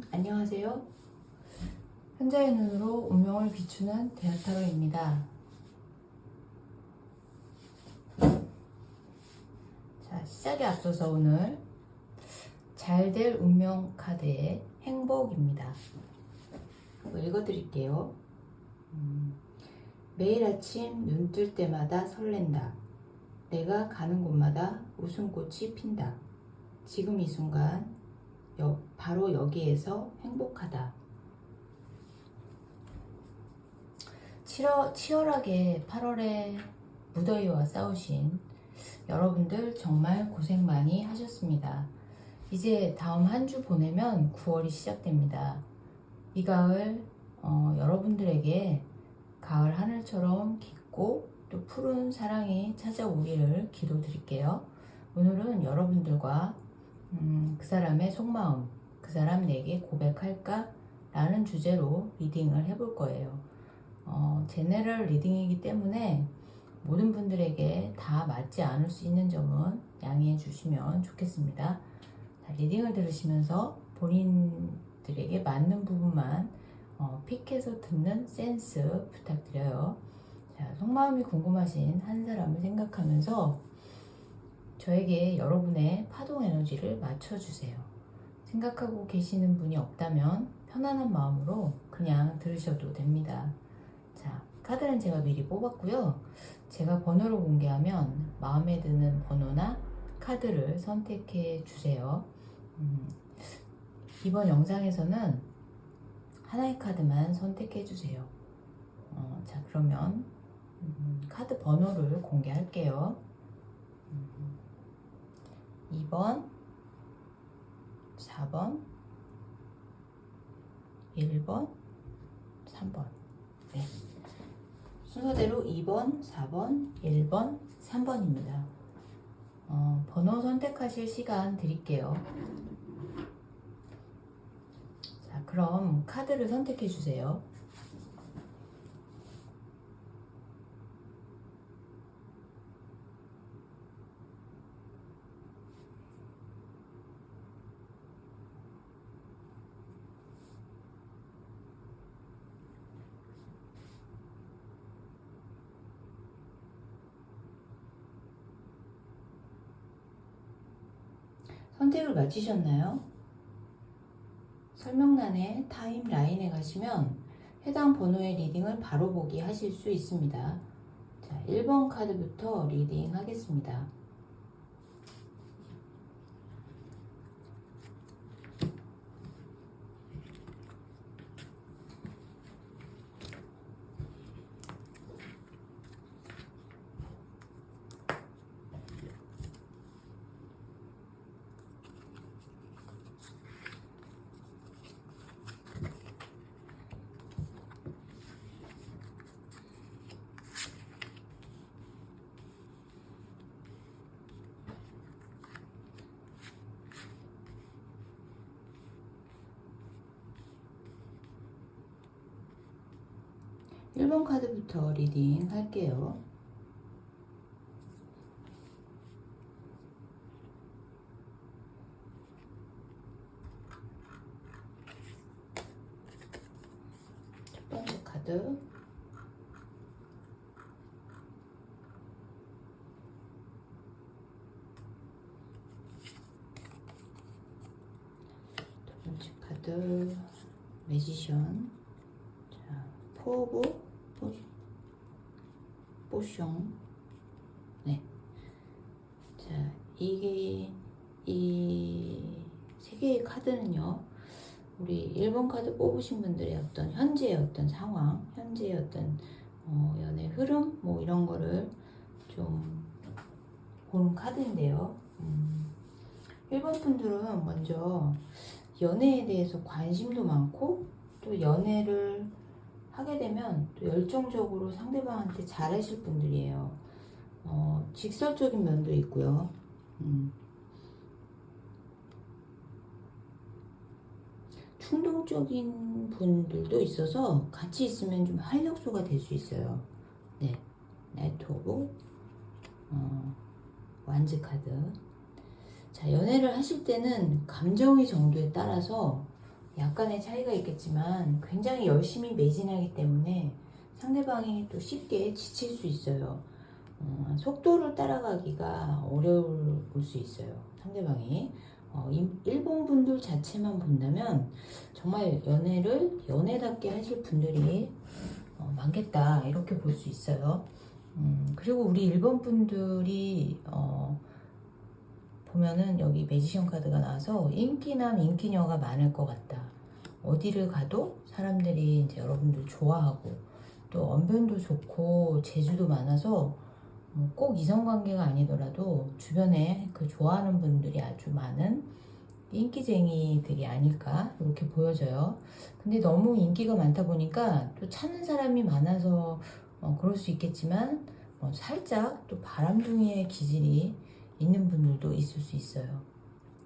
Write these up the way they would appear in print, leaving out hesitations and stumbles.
안녕하세요. 현자의 눈으로 운명을 비추는 데아타로입니다. 자, 시작에 앞서서 오늘 잘 될 운명 카드의 행복입니다. 읽어드릴게요. 매일 아침 눈 뜰 때마다 설렌다. 내가 가는 곳마다 웃음꽃이 핀다. 지금 이 순간 바로 여기에서 행복하다. 치열하게 8월에 무더위와 싸우신 여러분들 정말 고생 많이 하셨습니다. 이제 다음 한 주 보내면 9월이 시작됩니다. 이 가을 여러분들에게 가을 하늘처럼 깊고 또 푸른 사랑이 찾아오기를 기도드릴게요. 오늘은 여러분들과 그 사람의 속마음, 그 사람 내게 고백할까? 라는 주제로 리딩을 해볼 거예요. 제네럴 리딩이기 때문에 모든 분들에게 다 맞지 않을 수 있는 점은 양해해 주시면 좋겠습니다. 자, 리딩을 들으시면서 본인들에게 맞는 부분만 픽해서 듣는 센스 부탁드려요. 자, 속마음이 궁금하신 한 사람을 생각하면서 저에게 여러분의 파동 에너지를 맞춰주세요. 생각하고 계시는 분이 없다면 편안한 마음으로 그냥 들으셔도 됩니다. 자, 카드는 제가 미리 뽑았고요. 제가 번호를 공개하면 마음에 드는 번호나 카드를 선택해 주세요. 이번 영상에서는 하나의 카드만 선택해 주세요. 자, 그러면 카드 번호를 공개할게요. 2번, 4번, 1번, 3번. 네. 순서대로 2번, 4번, 1번, 3번입니다. 번호 선택하실 시간 드릴게요. 자, 그럼 카드를 선택해 주세요. 선택을 마치셨나요? 설명란의 타임라인에 가시면 해당 번호의 리딩을 바로 보기 하실 수 있습니다. 자, 1번 카드부터 리딩 하겠습니다. 일 번 카드부터 리딩 할게요. 첫 번째 카드, 두 번째 카드, 매지션. 자, 포브 포션. 네. 자, 이 세 개의 카드는요, 우리 1번 카드 뽑으신 분들의 어떤 현재의 어떤 상황, 현재의 어떤 연애 흐름, 뭐 이런 거를 좀 보는 카드인데요. 1번 분들은 먼저 연애에 대해서 관심도 많고, 또 연애를 하게 되면 또 열정적으로 상대방한테 잘하실 분들이에요. 직설적인 면도 있고요. 충동적인 분들도 있어서 같이 있으면 좀 활력소가 될 수 있어요. 네, 나이트 오브 완즈 카드. 자, 연애를 하실 때는 감정의 정도에 따라서 약간의 차이가 있겠지만 굉장히 열심히 매진하기 때문에 상대방이 또 쉽게 지칠 수 있어요. 속도를 따라가기가 어려울 수 있어요. 상대방이. 일본 분들 자체만 본다면 정말 연애를 연애답게 하실 분들이 많겠다 이렇게 볼 수 있어요. 그리고 우리 일본 분들이 보면은 여기 매지션 카드가 나와서 인기남 인기녀가 많을 것 같다. 어디를 가도 사람들이 이제 여러분들 좋아하고 또 언변도 좋고 재주도 많아서 꼭 이성관계가 아니더라도 주변에 그 좋아하는 분들이 아주 많은 인기쟁이들이 아닐까 이렇게 보여져요. 근데 너무 인기가 많다 보니까 또 찾는 사람이 많아서 그럴 수 있겠지만 살짝 또 바람둥이의 기질이 있는 분들도 있을 수 있어요.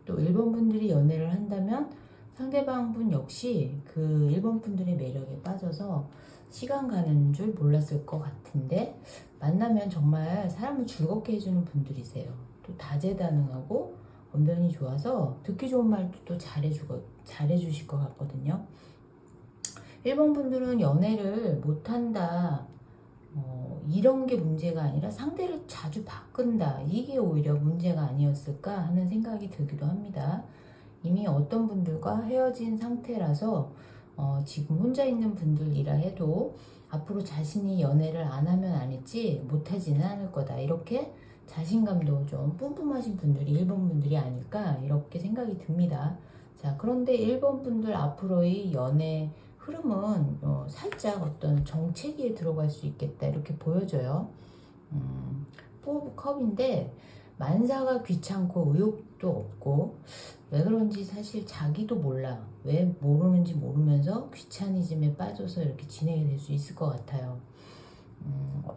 또 일본 분들이 연애를 한다면 상대방 분 역시 그 일본 분들의 매력에 빠져서 시간 가는 줄 몰랐을 것 같은데 만나면 정말 사람을 즐겁게 해주는 분들이세요. 또 다재다능하고 언변이 좋아서 듣기 좋은 말도 또 잘해주실 것 같거든요. 일본 분들은 연애를 못한다 이런 게 문제가 아니라 상대를 자주 바꾼다 이게 오히려 문제가 아니었을까 하는 생각이 들기도 합니다. 이미 어떤 분들과 헤어진 상태라서 지금 혼자 있는 분들이라 해도 앞으로 자신이 연애를 안 하면 안 했지 못하지는 않을 거다 이렇게 자신감도 좀 뿜뿜하신 분들이 일본 분들이 아닐까 이렇게 생각이 듭니다. 자, 그런데 일본 분들 앞으로의 연애 흐름은 살짝 어떤 정체기에 들어갈 수 있겠다 이렇게 보여져요. 포 오브 컵인데 만사가 귀찮고 의욕도 없고 왜 그런지 사실 자기도 몰라. 왜 모르는지 모르면서 귀차니즘에 빠져서 이렇게 진행이 될 수 있을 것 같아요.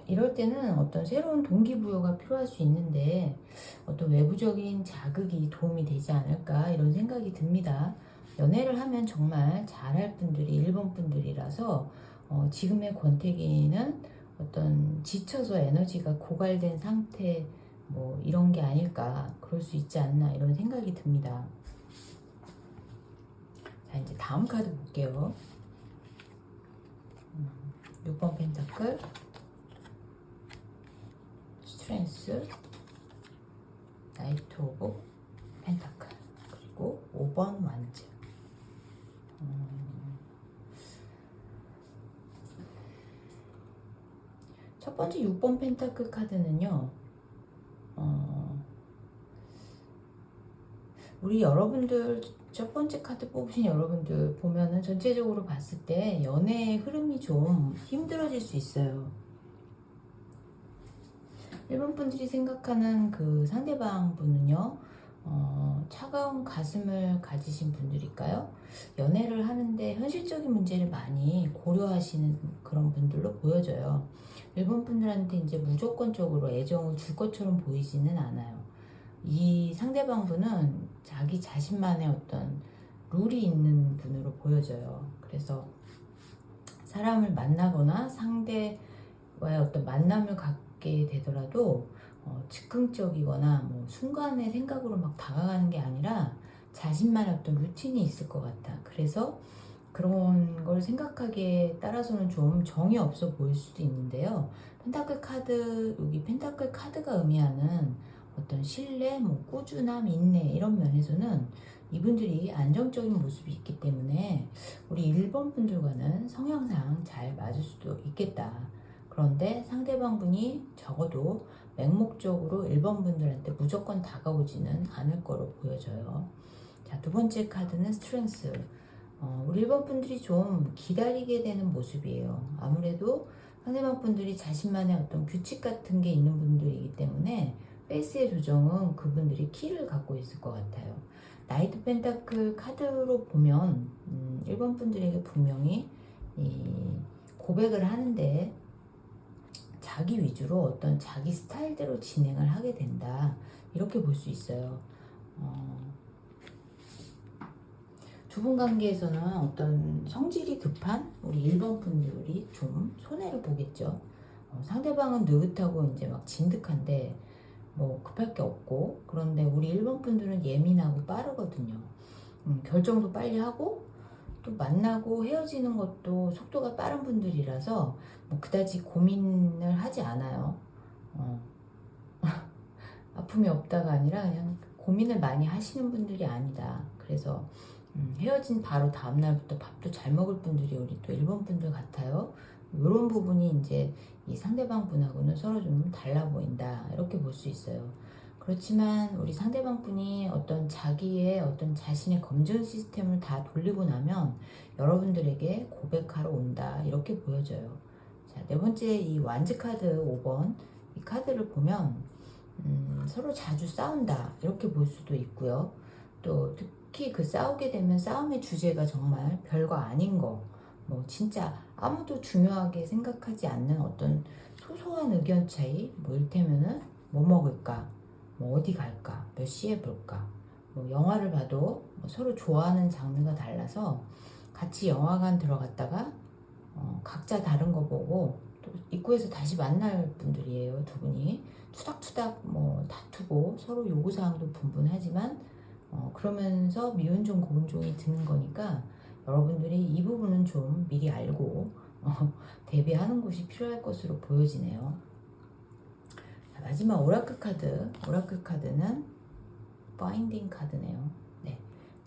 이럴 때는 어떤 새로운 동기부여가 필요할 수 있는데 어떤 외부적인 자극이 도움이 되지 않을까 이런 생각이 듭니다. 연애를 하면 정말 잘할 분들이 일본 분들이라서 지금의 권태기는 어떤 지쳐서 에너지가 고갈된 상태 뭐 이런 게 아닐까 그럴 수 있지 않나 이런 생각이 듭니다. 자 이제 다음 카드 볼게요. 6번 펜타클 스트렝스 나이트 오브 펜타클 그리고 5번 완즈. 첫 번째 6번 펜타클 카드는요. 우리 여러분들 첫 번째 카드 뽑으신 여러분들 보면은 전체적으로 봤을 때 연애의 흐름이 좀 힘들어질 수 있어요. 일본 분들이 생각하는 그 상대방 분은요, 차가운 가슴을 가지신 분들일까요? 연애를 하는데 현실적인 문제를 많이 고려하시는 그런 분들로 보여져요. 일본 분들한테 이제 무조건적으로 애정을 줄 것처럼 보이지는 않아요. 이 상대방 분은 자기 자신만의 어떤 룰이 있는 분으로 보여져요. 그래서 사람을 만나거나 상대와의 어떤 만남을 갖게 되더라도 즉흥적이거나 뭐 순간의 생각으로 막 다가가는 게 아니라 자신만의 어떤 루틴이 있을 것 같아. 그래서 그런 걸 생각하기에 따라서는 좀 정이 없어 보일 수도 있는데요. 펜타클 카드, 여기 펜타클 카드가 의미하는 어떤 신뢰, 뭐 꾸준함, 인내 이런 면에서는 이분들이 안정적인 모습이 있기 때문에 우리 1번 분들과는 성향상 잘 맞을 수도 있겠다. 그런데 상대방 분이 적어도 맹목적으로 1번 분들한테 무조건 다가오지는 않을 거로 보여져요. 자, 두 번째 카드는 스트렝스. 우리 1번 분들이 좀 기다리게 되는 모습이에요. 아무래도 상대방 분들이 자신만의 어떤 규칙 같은 게 있는 분들이기 때문에 페이스의 조정은 그분들이 키를 갖고 있을 것 같아요. 나이트 펜타클 카드로 보면 1번 분들에게 분명히 고백을 하는데 자기 위주로 어떤 자기 스타일대로 진행을 하게 된다 이렇게 볼 수 있어요. 두 분 관계에서는 어떤 성질이 급한 우리 1번 분들이 좀 손해를 보겠죠. 상대방은 느긋하고 이제 막 진득한데 뭐 급할 게 없고, 그런데 우리 1번 분들은 예민하고 빠르거든요. 결정도 빨리 하고 또 만나고 헤어지는 것도 속도가 빠른 분들이라서 뭐 그다지 고민을 하지 않아요. 아픔이 없다가 아니라 그냥 고민을 많이 하시는 분들이 아니다. 그래서 헤어진 바로 다음날부터 밥도 잘 먹을 분들이 우리 또 일본 분들 같아요. 이런 부분이 이제 이 상대방 분하고는 서로 좀 달라 보인다, 이렇게 볼 수 있어요. 그렇지만 우리 상대방 분이 어떤 자기의 어떤 자신의 검증 시스템을 다 돌리고 나면 여러분들에게 고백하러 온다, 이렇게 보여져요. 자, 네 번째 이 완즈 카드 5번 이 카드를 보면 서로 자주 싸운다, 이렇게 볼 수도 있고요. 또 특히 그 싸우게 되면 싸움의 주제가 정말 별거 아닌 거, 뭐 진짜 아무도 중요하게 생각하지 않는 어떤 소소한 의견 차이, 뭐 일테면은 뭐 먹을까, 뭐 어디 갈까, 몇 시에 볼까, 뭐 영화를 봐도 뭐 서로 좋아하는 장르가 달라서 같이 영화관 들어갔다가 각자 다른 거 보고 또 입구에서 다시 만날 분들이에요. 두 분이 투닥투닥 뭐 다투고 서로 요구사항도 분분하지만 그러면서 미운종 고운종이 드는 거니까 여러분들이 이 부분은 좀 미리 알고 대비하는 것이 필요할 것으로 보여지네요. 자, 마지막 오라클 카드. 오라클 카드는 파인딩 카드네요. 네,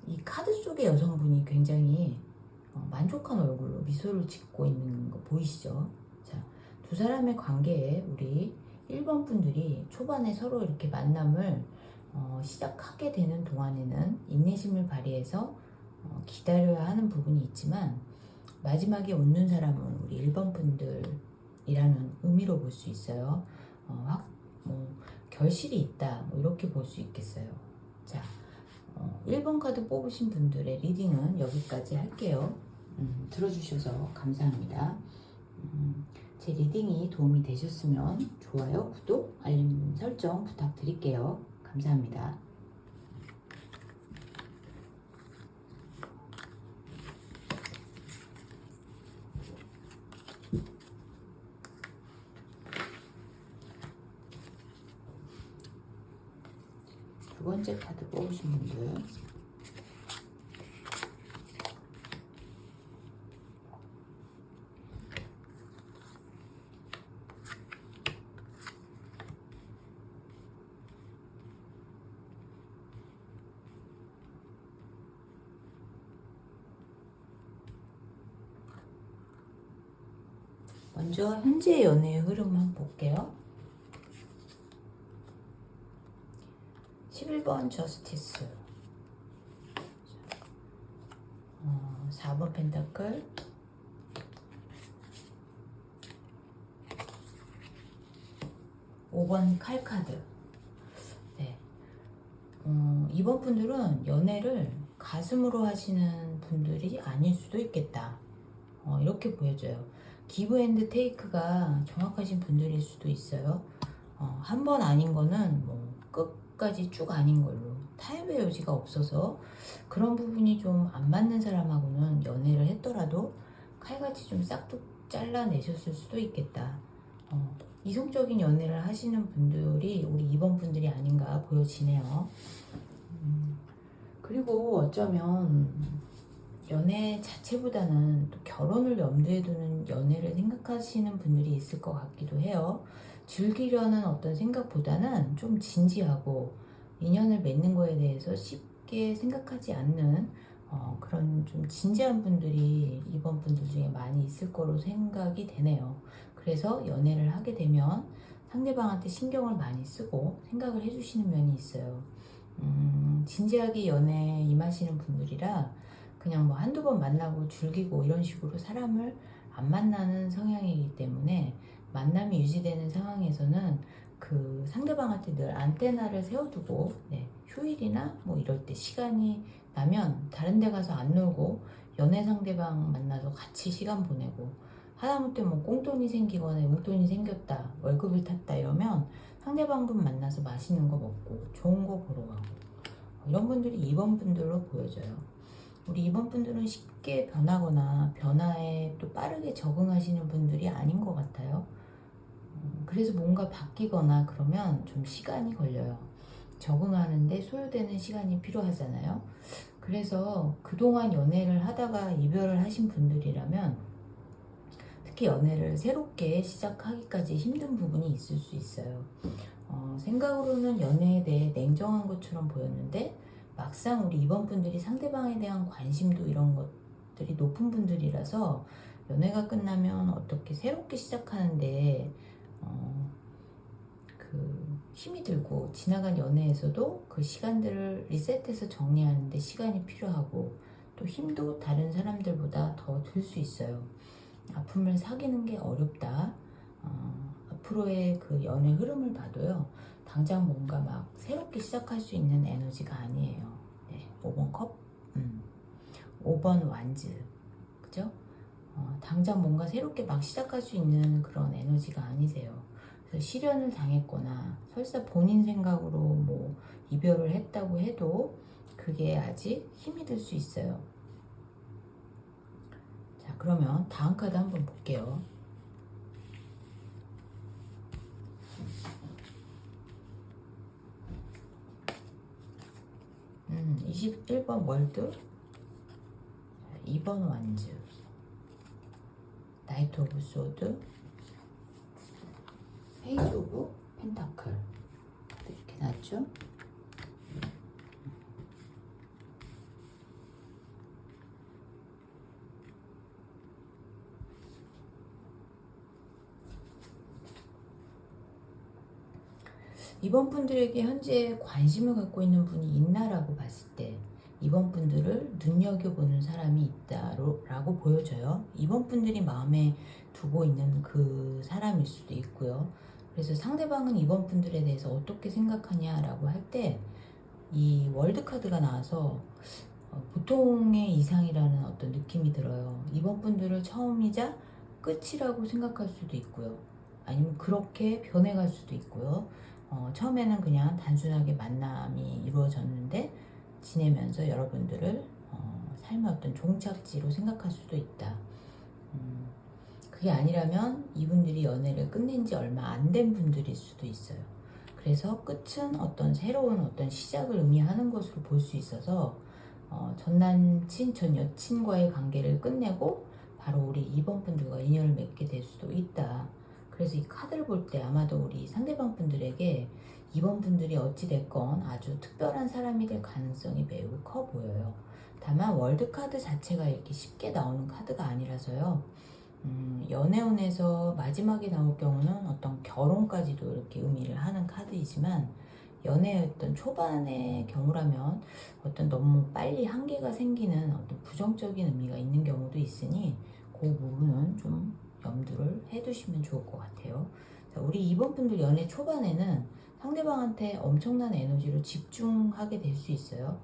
이 카드 속의 여성분이 굉장히 만족한 얼굴로 미소를 짓고 있는 거 보이시죠? 자, 두 사람의 관계에 우리 1번 분들이 초반에 서로 이렇게 만남을 시작하게 되는 동안에는 인내심을 발휘해서 기다려야 하는 부분이 있지만 마지막에 웃는 사람은 우리 1번 분들이라는 의미로 볼 수 있어요. 뭐 결실이 있다, 뭐 이렇게 볼 수 있겠어요. 자, 1번 카드 뽑으신 분들의 리딩은 여기까지 할게요. 들어주셔서 감사합니다. 제 리딩이 도움이 되셨으면 좋아요, 구독, 알림 설정 부탁드릴게요. 감사합니다. 두 번째 카드 뽑으신 분들, 먼저 현재 연애의 흐름 한번 볼게요. 11번 저스티스, 4번 펜타클, 5번 칼카드. 네. 이번 분들은 연애를 가슴으로 하시는 분들이 아닐 수도 있겠다, 이렇게 보여져요. 기브 앤드 테이크가 정확하신 분들일 수도 있어요. 한 번 아닌 거는 뭐 끝까지 쭉 아닌 걸로, 타협의 여지가 없어서 그런 부분이 좀 안 맞는 사람하고는 연애를 했더라도 칼같이 좀 싹둑 잘라내셨을 수도 있겠다. 이성적인 연애를 하시는 분들이 우리 2번 분들이 아닌가 보여지네요. 그리고 어쩌면 연애 자체보다는 또 결혼을 염두에 두는 연애를 생각하시는 분들이 있을 것 같기도 해요. 즐기려는 어떤 생각보다는 좀 진지하고 인연을 맺는 거에 대해서 쉽게 생각하지 않는 그런 좀 진지한 분들이 이번 분들 중에 많이 있을 거로 생각이 되네요. 그래서 연애를 하게 되면 상대방한테 신경을 많이 쓰고 생각을 해주시는 면이 있어요. 진지하게 연애에 임하시는 분들이라 그냥 뭐 한두 번 만나고 즐기고 이런 식으로 사람을 안 만나는 성향이기 때문에 만남이 유지되는 상황에서는 그 상대방한테 늘 안테나를 세워두고, 네, 휴일이나 뭐 이럴 때 시간이 나면 다른 데 가서 안 놀고 연애 상대방 만나서 같이 시간 보내고, 하다못해 뭐 꽁돈이 생기거나 용돈이 생겼다, 월급을 탔다 이러면 상대방분 만나서 맛있는 거 먹고 좋은 거 보러 가고, 이런 분들이 2번 분들로 보여져요. 우리 2번 분들은 쉽게 변하거나 변화에 또 빠르게 적응하시는 분들이 아닌 것 같아요. 그래서 뭔가 바뀌거나 그러면 좀 시간이 걸려요. 적응하는데 소요되는 시간이 필요하잖아요. 그래서 그동안 연애를 하다가 이별을 하신 분들이라면 특히 연애를 새롭게 시작하기까지 힘든 부분이 있을 수 있어요. 생각으로는 연애에 대해 냉정한 것처럼 보였는데 막상 우리 이번 분들이 상대방에 대한 관심도 이런 것들이 높은 분들이라서 연애가 끝나면 어떻게 새롭게 시작하는데 그 힘이 들고, 지나간 연애에서도 그 시간들을 리셋해서 정리하는데 시간이 필요하고 또 힘도 다른 사람들보다 더 들 수 있어요. 아픔을 사귀는 게 어렵다. 앞으로의 그 연애 흐름을 봐도요, 당장 뭔가 막 새롭게 시작할 수 있는 에너지가 아니에요. 네, 5번 컵, 5번 완즈, 그죠? 당장 뭔가 새롭게 막 시작할 수 있는 그런 에너지가 아니세요. 그래서 시련을 당했거나 설사 본인 생각으로 뭐 이별을 했다고 해도 그게 아직 힘이 들 수 있어요. 자, 그러면 다음 카드 한번 볼게요. 21번 월드, 2번 완즈, 나이트 오브 소드, 페이지 오브 펜타클 이렇게 나왔죠? 이번 분들에게 현재 관심을 갖고 있는 분이 있나라고 봤을 때 이번 분들을 눈여겨보는 사람이 있다라고 보여져요. 이번 분들이 마음에 두고 있는 그 사람일 수도 있고요. 그래서 상대방은 이번 분들에 대해서 어떻게 생각하냐라고 할 때 이 월드 카드가 나와서 보통의 이상이라는 어떤 느낌이 들어요. 이번 분들을 처음이자 끝이라고 생각할 수도 있고요. 아니면 그렇게 변해갈 수도 있고요. 처음에는 그냥 단순하게 만남이 이루어졌는데 지내면서 여러분들을 삶의 어떤 종착지로 생각할 수도 있다. 그게 아니라면 이분들이 연애를 끝낸 지 얼마 안 된 분들일 수도 있어요. 그래서 끝은 어떤 새로운 어떤 시작을 의미하는 것으로 볼 수 있어서 전 남친, 전 여친과의 관계를 끝내고 바로 우리 이번 분들과 인연을 맺게 될 수도 있다. 그래서 이 카드를 볼 때 아마도 우리 상대방 분들에게 이번 분들이 어찌됐건 아주 특별한 사람이 될 가능성이 매우 커 보여요. 다만 월드 카드 자체가 이렇게 쉽게 나오는 카드가 아니라서요. 연애운에서 마지막에 나올 경우는 어떤 결혼까지도 이렇게 의미를 하는 카드이지만 연애의 어떤 초반의 경우라면 어떤 너무 빨리 한계가 생기는 어떤 부정적인 의미가 있는 경우도 있으니 그 부분은 좀 염두를 해두시면 좋을 것 같아요. 자, 우리 이번 분들 연애 초반에는 상대방한테 엄청난 에너지로 집중하게 될 수 있어요.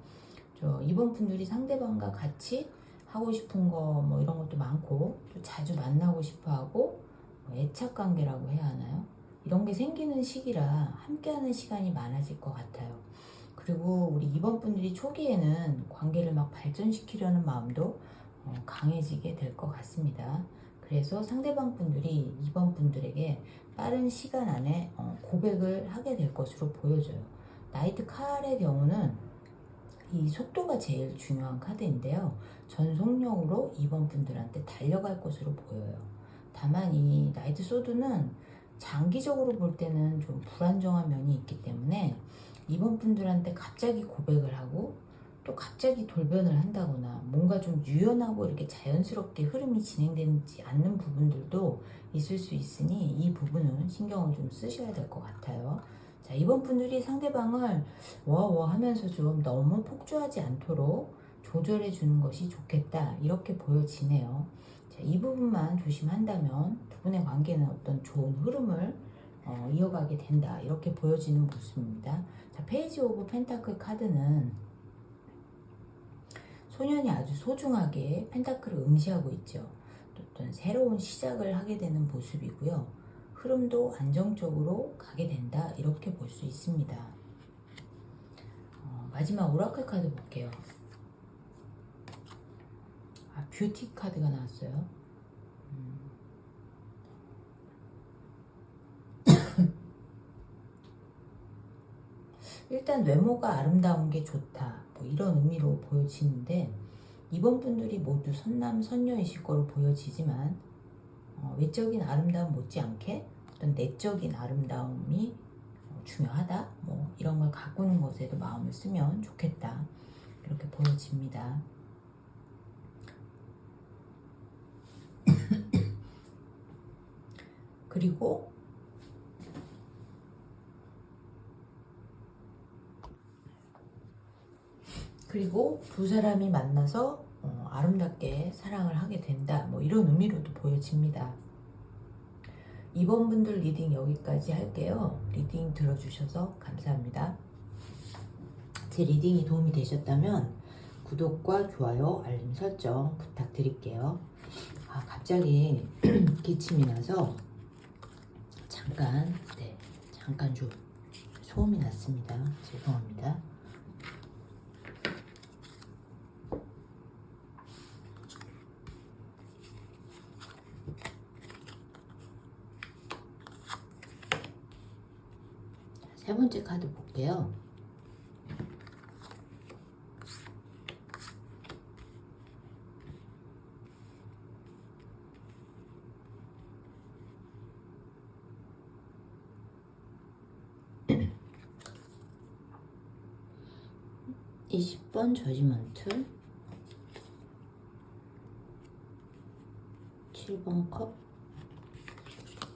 이번 분들이 상대방과 같이 하고 싶은 거 뭐 이런 것도 많고 또 자주 만나고 싶어 하고 애착 관계라고 해야 하나요? 이런 게 생기는 시기라 함께하는 시간이 많아질 것 같아요. 그리고 우리 이번 분들이 초기에는 관계를 막 발전시키려는 마음도 강해지게 될 것 같습니다. 그래서 상대방 분들이 이번 분들에게 빠른 시간 안에 고백을 하게 될 것으로 보여져요. 나이트 칼의 경우는 이 속도가 제일 중요한 카드인데요. 전속력으로 이번 분들한테 달려갈 것으로 보여요. 다만 이 나이트 소드는 장기적으로 볼 때는 좀 불안정한 면이 있기 때문에 이번 분들한테 갑자기 고백을 하고 또 갑자기 돌변을 한다거나 뭔가 좀 유연하고 이렇게 자연스럽게 흐름이 진행되지 않는 부분들도 있을 수 있으니 이 부분은 신경을 좀 쓰셔야 될 것 같아요. 자, 이번 분들이 상대방을 워워 하면서 좀 너무 폭주하지 않도록 조절해 주는 것이 좋겠다 이렇게 보여지네요. 자, 이 부분만 조심한다면 두 분의 관계는 어떤 좋은 흐름을 이어가게 된다 이렇게 보여지는 모습입니다. 자, 페이지 오브 펜타클 카드는 소년이 아주 소중하게 펜타클을 응시하고 있죠. 어떤 새로운 시작을 하게 되는 모습이고요. 흐름도 안정적으로 가게 된다 이렇게 볼 수 있습니다. 마지막 오라클 카드 볼게요. 뷰티 카드가 나왔어요. 일단 외모가 아름다운 게 좋다. 뭐 이런 의미로 보여지는데, 이번 분들이 모두 선남 선녀이실 거로 보여지지만 외적인 아름다움 못지않게 어떤 내적인 아름다움이 중요하다, 뭐 이런 걸 가꾸는 것에도 마음을 쓰면 좋겠다, 이렇게 보여집니다. 그리고 두 사람이 만나서 아름답게 사랑을 하게 된다, 뭐 이런 의미로도 보여집니다. 이번 분들 리딩 여기까지 할게요. 리딩 들어주셔서 감사합니다. 제 리딩이 도움이 되셨다면 구독과 좋아요, 알림 설정 부탁드릴게요. 갑자기 기침이 나서 잠깐 좀 소음이 났습니다. 죄송합니다. 세 번째 카드 볼게요. 이 10번 저지먼트, 7번 컵,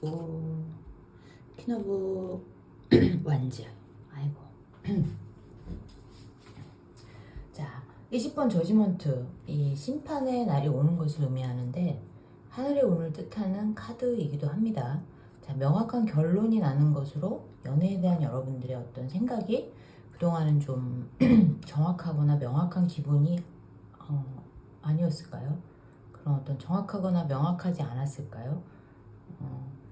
그리고 퀸 오브 완즈. 아이고. 자, 20번 저지먼트, 이 심판의 날이 오는 것을 의미하는데 하늘의 운을 뜻하는 카드이기도 합니다. 자, 명확한 결론이 나는 것으로 연애에 대한 여러분들의 어떤 생각이 그동안은 좀 정확하거나 명확한 기분이 아니었을까요? 그런 어떤 정확하거나 명확하지 않았을까요?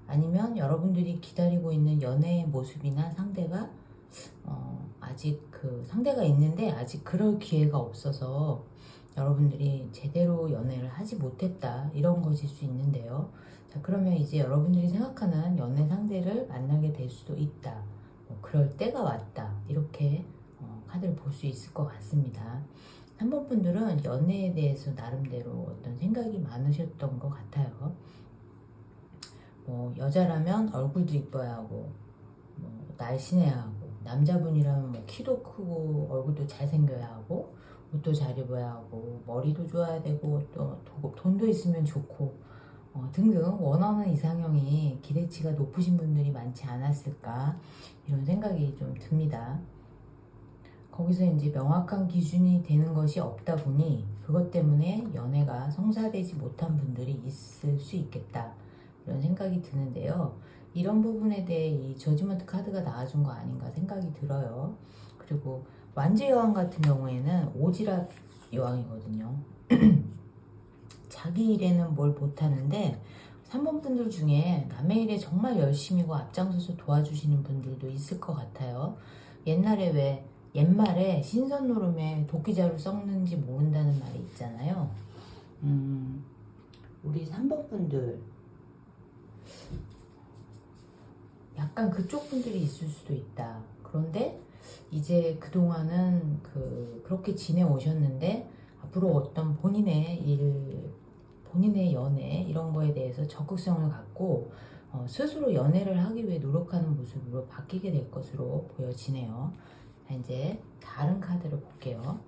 아니면 여러분들이 기다리고 있는 연애의 모습이나 상대가 아직 그 상대가 있는데 아직 그럴 기회가 없어서 여러분들이 제대로 연애를 하지 못했다, 이런 것일 수 있는데요. 자, 그러면 이제 여러분들이 생각하는 연애 상대를 만나게 될 수도 있다, 뭐 그럴 때가 왔다, 이렇게 카드를 볼 수 있을 것 같습니다. 3번 분들은 연애에 대해서 나름대로 어떤 생각이 많으셨던 것 같아요. 뭐 여자라면 얼굴도 이뻐야 하고, 뭐 날씬해야 하고, 남자분이라면 뭐 키도 크고 얼굴도 잘생겨야 하고, 옷도 잘 입어야 하고, 머리도 좋아야 되고, 또 돈도 있으면 좋고, 등등 원하는 이상형이 기대치가 높으신 분들이 많지 않았을까, 이런 생각이 좀 듭니다. 거기서 이제 명확한 기준이 되는 것이 없다 보니 그것 때문에 연애가 성사되지 못한 분들이 있을 수 있겠다, 이런 생각이 드는데요. 이런 부분에 대해 이 저지먼트 카드가 나와준 거 아닌가 생각이 들어요. 그리고 완지 여왕 같은 경우에는 오지랖 여왕이거든요. 자기 일에는 뭘 못하는데 3번 분들 중에 남의 일에 정말 열심히고 앞장서서 도와주시는 분들도 있을 것 같아요. 옛말에 신선 노름에 도끼자루 썩는지 모른다는 말이 있잖아요. 우리 3번 분들 약간 그쪽 분들이 있을 수도 있다. 그런데 이제 그동안은 그렇게 지내오셨는데 앞으로 어떤 본인의 일, 본인의 연애 이런 거에 대해서 적극성을 갖고 스스로 연애를 하기 위해 노력하는 모습으로 바뀌게 될 것으로 보여지네요. 자, 이제 다른 카드를 볼게요.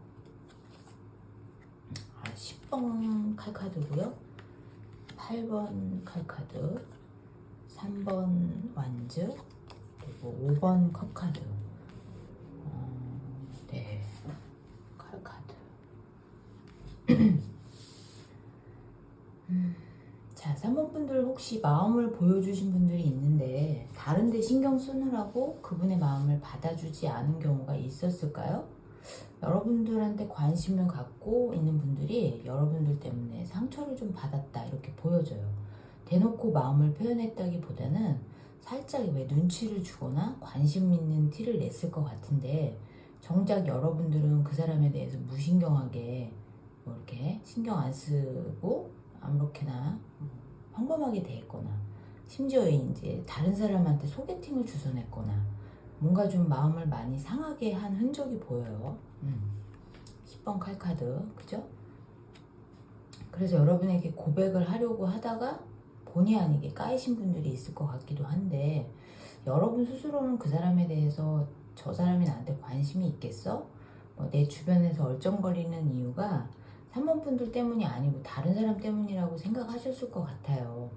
10번 칼카드고요, 8번 칼카드, 3번 완즈, 그리고 5번 컵카드. 네, 칼카드. 자, 3번 분들 혹시 마음을 보여주신 분들이 있는데 다른 데 신경 쓰느라고 그분의 마음을 받아주지 않은 경우가 있었을까요? 여러분들한테 관심을 갖고 있는 분들이 여러분들 때문에 상처를 좀 받았다, 이렇게 보여져요. 대놓고 마음을 표현했다기보다는 살짝 왜 눈치를 주거나 관심 있는 티를 냈을 것 같은데, 정작 여러분들은 그 사람에 대해서 무신경하게 뭐 이렇게 신경 안 쓰고 아무렇게나 평범하게 대했거나, 심지어 이제 다른 사람한테 소개팅을 주선했거나 뭔가 좀 마음을 많이 상하게 한 흔적이 보여요. 10번 칼카드, 그죠? 그래서 여러분에게 고백을 하려고 하다가 본의 아니게 까이신 분들이 있을 것 같기도 한데, 여러분 스스로는 그 사람에 대해서 저 사람이 나한테 관심이 있겠어? 내 주변에서 얼쩡거리는 이유가 3번 분들 때문이 아니고 다른 사람 때문이라고 생각하셨을 것 같아요.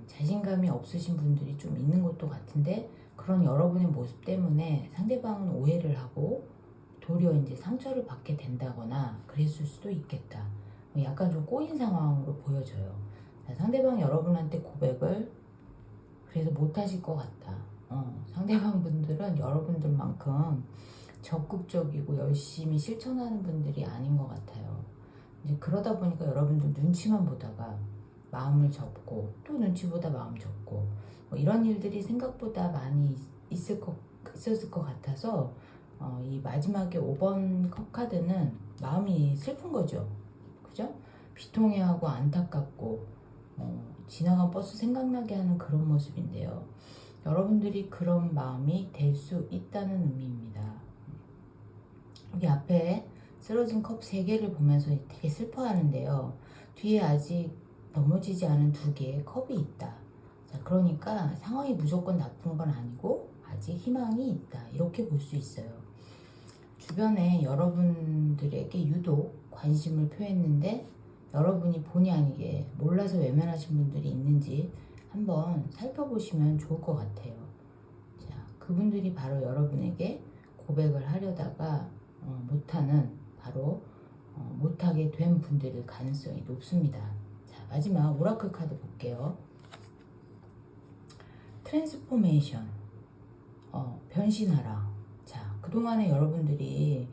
자신감이 없으신 분들이 좀 있는 것도 같은데, 그런 여러분의 모습 때문에 상대방은 오해를 하고 도리어 이제 상처를 받게 된다거나 그랬을 수도 있겠다. 약간 좀 꼬인 상황으로 보여져요. 상대방 여러분한테 고백을 그래서 못하실 것 같다. 상대방 분들은 여러분들만큼 적극적이고 열심히 실천하는 분들이 아닌 것 같아요. 이제 그러다 보니까 여러분들 눈치만 보다가 마음을 접고 또 눈치 보다 마음 접고 이런 일들이 생각보다 많이 있었을 것 같아서 이 마지막에 5번 컵 카드는 마음이 슬픈 거죠. 그죠? 비통해하고 안타깝고 지나간 버스 생각나게 하는 그런 모습인데요. 여러분들이 그런 마음이 될 수 있다는 의미입니다. 여기 앞에 쓰러진 컵 3개를 보면서 되게 슬퍼하는데요. 뒤에 아직 넘어지지 않은 2개의 컵이 있다. 자, 그러니까 상황이 무조건 나쁜 건 아니고 아직 희망이 있다. 이렇게 볼 수 있어요. 주변에 여러분들에게 유독 관심을 표했는데 여러분이 본의 아니게 몰라서 외면하신 분들이 있는지 한번 살펴보시면 좋을 것 같아요. 자, 그분들이 바로 여러분에게 고백을 하려다가 못하는, 바로 못하게 된 분들일 가능성이 높습니다. 자, 마지막 오라클 카드 볼게요. 트랜스포메이션, 변신하라. 자, 그동안에 여러분들이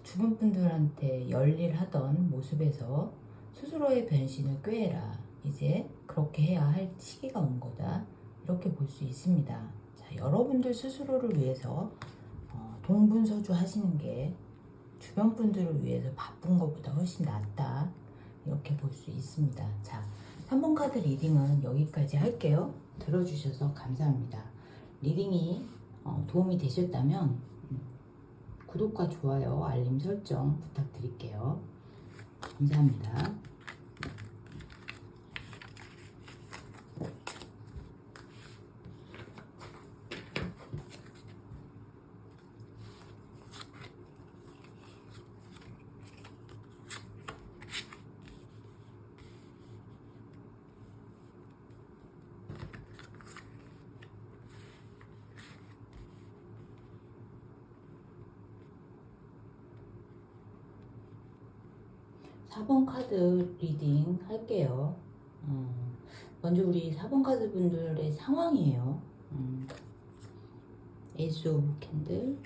주변 분들한테 열일하던 모습에서 스스로의 변신을 꾀해라. 이제 그렇게 해야 할 시기가 온 거다. 이렇게 볼 수 있습니다. 자, 여러분들 스스로를 위해서 동분서주 하시는 게 주변 분들을 위해서 바쁜 것보다 훨씬 낫다. 이렇게 볼 수 있습니다. 자, 3번 카드 리딩은 여기까지 할게요. 들어주셔서 감사합니다. 리딩이 도움이 되셨다면 구독과 좋아요, 알림 설정 부탁드릴게요. 감사합니다. 사 번 카드 리딩 할게요. 먼저 우리 4번 카드 분들의 상황이에요. 에이스 오브 캔들,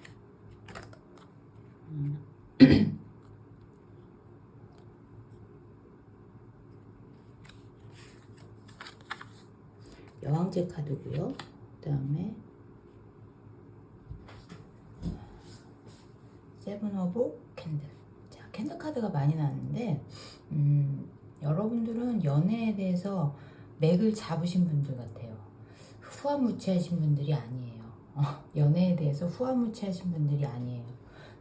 여왕제 카드고요. 그 다음에 세븐 오브 캔들. 자, 캔들 카드가 많이 나왔는데 여러분들은 연애에 대해서 맥을 잡으신 분들 같아요. 후화무치하신 분들이 아니에요. 연애에 대해서 후화무치하신 분들이 아니에요.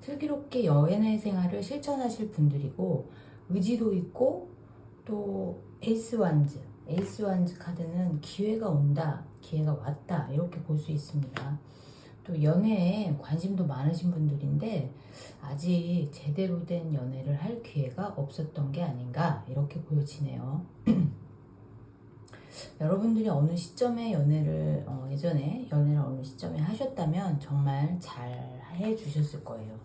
슬기롭게 연애 생활을 실천하실 분들이고, 의지도 있고, 또 에이스 완즈 카드는 기회가 온다, 기회가 왔다, 이렇게 볼 수 있습니다. 또 연애에 관심도 많으신 분들인데 아직 제대로 된 연애를 할 기회가 없었던 게 아닌가, 이렇게 보여지네요. 여러분들이 어느 시점에 연애를 예전에 연애를 어느 시점에 하셨다면 정말 잘 해주셨을 거예요.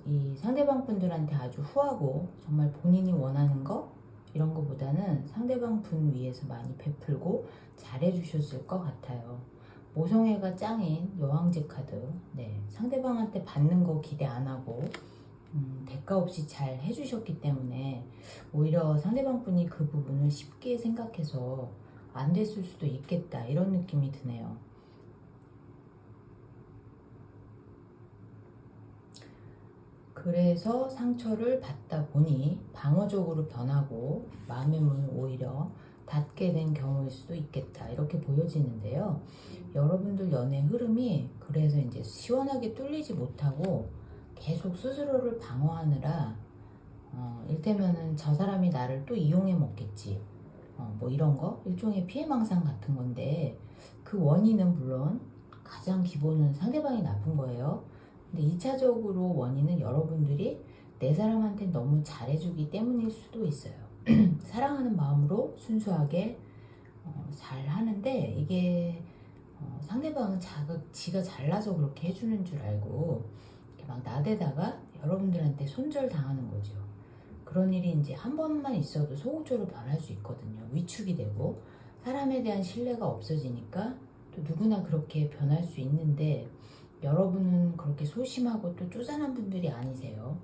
이 상대방 분들한테 아주 후하고 정말 본인이 원하는 거 이런 거보다는 상대방 분 위해서 많이 베풀고 잘 해주셨을 것 같아요. 모성애가 짱인 여왕제 카드. 네, 상대방한테 받는 거 기대 안 하고 대가 없이 잘 해주셨기 때문에 오히려 상대방 분이 그 부분을 쉽게 생각해서 안 됐을 수도 있겠다, 이런 느낌이 드네요. 그래서 상처를 받다 보니 방어적으로 변하고 마음의 문을 오히려 닫게 된 경우일 수도 있겠다, 이렇게 보여지는데요. 여러분들 연애 흐름이 그래서 이제 시원하게 뚫리지 못하고 계속 스스로를 방어하느라 일테면은 저 사람이 나를 또 이용해 먹겠지. 뭐 이런 거 일종의 피해망상 같은 건데 그 원인은 물론 가장 기본은 상대방이 나쁜 거예요. 근데 2차적으로 원인은 여러분들이 내 사람한테 너무 잘해주기 때문일 수도 있어요. 사랑하는 마음으로 순수하게 잘 하는데 이게 상대방은 지가 잘나서 그렇게 해주는 줄 알고 이렇게 막 나대다가 여러분들한테 손절당하는 거죠. 그런 일이 이제 한 번만 있어도 소극적으로 변할 수 있거든요. 위축이 되고 사람에 대한 신뢰가 없어지니까 또 누구나 그렇게 변할 수 있는데 여러분은 그렇게 소심하고 또 쪼잔한 분들이 아니세요.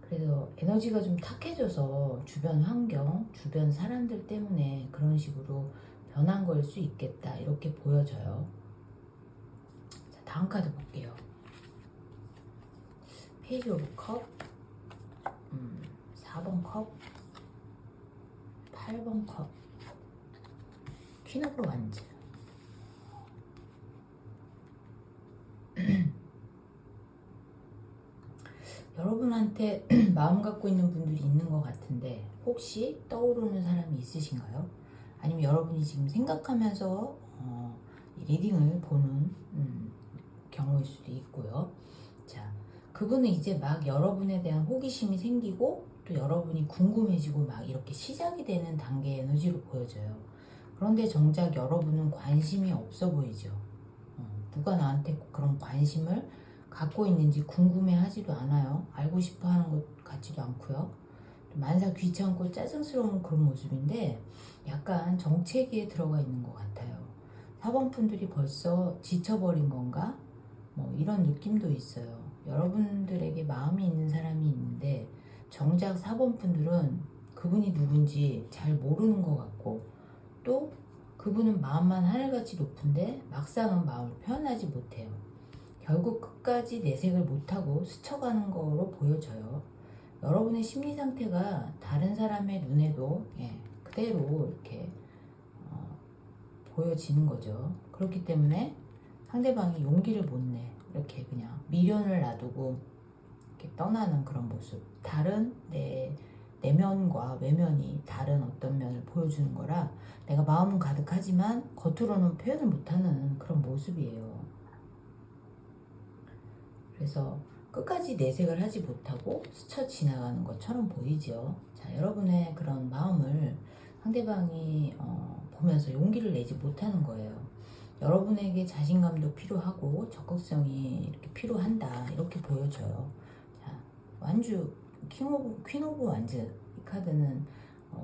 그래서 에너지가 좀 탁해져서 주변 환경, 주변 사람들 때문에 그런 식으로 변한 거일 수 있겠다 이렇게 보여져요. 자, 다음 카드 볼게요. 페이지 오브 컵, 4번 컵, 8번 컵, 퀸 오브 완즈. 여러분한테 마음 갖고 있는 분들이 있는 것 같은데 혹시 떠오르는 사람이 있으신가요? 아니면 여러분이 지금 생각하면서 리딩을 보는 경우일 수도 있고요. 자, 그분은 이제 막 여러분에 대한 호기심이 생기고 또 여러분이 궁금해지고 막 이렇게 시작이 되는 단계의 에너지로 보여져요. 그런데 정작 여러분은 관심이 없어 보이죠. 누가 나한테 그런 관심을 갖고 있는지 궁금해하지도 않아요. 알고 싶어 하는 것 같지도 않고요. 만사 귀찮고 짜증스러운 그런 모습인데 약간 정체기에 들어가 있는 것 같아요. 4번 분들이 벌써 지쳐버린 건가? 뭐 이런 느낌도 있어요. 여러분들에게 마음이 있는 사람이 있는데 정작 4번 분들은 그분이 누군지 잘 모르는 것 같고 또 그분은 마음만 하늘같이 높은데 막상은 마음을 표현하지 못해요. 결국 끝까지 내색을 못하고 스쳐가는 거로 보여져요. 여러분의 심리 상태가 다른 사람의 눈에도 그대로 이렇게 보여지는 거죠. 그렇기 때문에 상대방이 용기를 못 내. 이렇게 그냥 미련을 놔두고 이렇게 떠나는 그런 모습. 다른 내 내면과 외면이 다른 어떤 면을 보여주는 거라 내가 마음은 가득하지만 겉으로는 표현을 못하는 그런 모습이에요. 그래서 끝까지 내색을 하지 못하고 스쳐 지나가는 것처럼 보이죠. 자, 여러분의 그런 마음을 상대방이 보면서 용기를 내지 못하는 거예요. 여러분에게 자신감도 필요하고 적극성이 이렇게 필요한다 이렇게 보여져요. 자, 완주 퀸 오브 완즈 이 카드는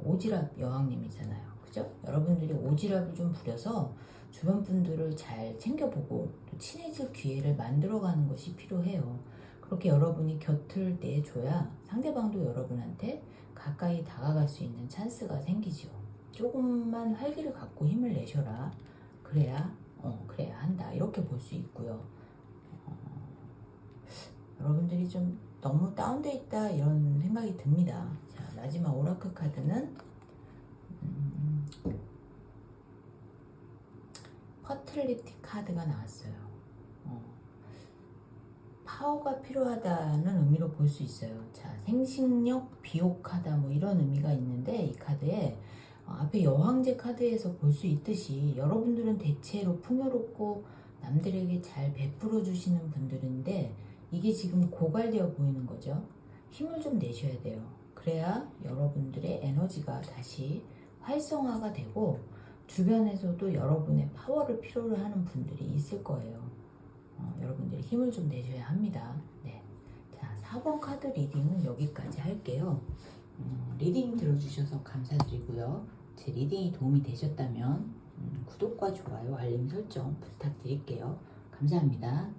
오지랖 여왕님이잖아요. 그죠? 여러분들이 오지랖을 좀 부려서 주변 분들을 잘 챙겨보고 또 친해질 기회를 만들어가는 것이 필요해요. 그렇게 여러분이 곁을 내줘야 상대방도 여러분한테 가까이 다가갈 수 있는 찬스가 생기죠. 조금만 활기를 갖고 힘을 내셔라. 그래야 한다. 이렇게 볼 수 있고요. 여러분들이 좀 너무 다운돼 있다 이런 생각이 듭니다. 자, 마지막 오라클 카드는 퍼틀리티 카드가 나왔어요. 파워가 필요하다는 의미로 볼 수 있어요. 자, 생식력 비옥하다 뭐 이런 의미가 있는데 이 카드에 앞에 여왕제 카드에서 볼 수 있듯이 여러분들은 대체로 풍요롭고 남들에게 잘 베풀어 주시는 분들인데 이게 지금 고갈되어 보이는 거죠. 힘을 좀 내셔야 돼요. 그래야 여러분들의 에너지가 다시 활성화가 되고 주변에서도 여러분의 파워를 필요로 하는 분들이 있을 거예요. 여러분들이 힘을 좀 내셔야 합니다. 네. 자, 4번 카드 리딩은 여기까지 할게요. 리딩 들어주셔서 감사드리고요. 제 리딩이 도움이 되셨다면 구독과 좋아요, 알림 설정 부탁드릴게요. 감사합니다.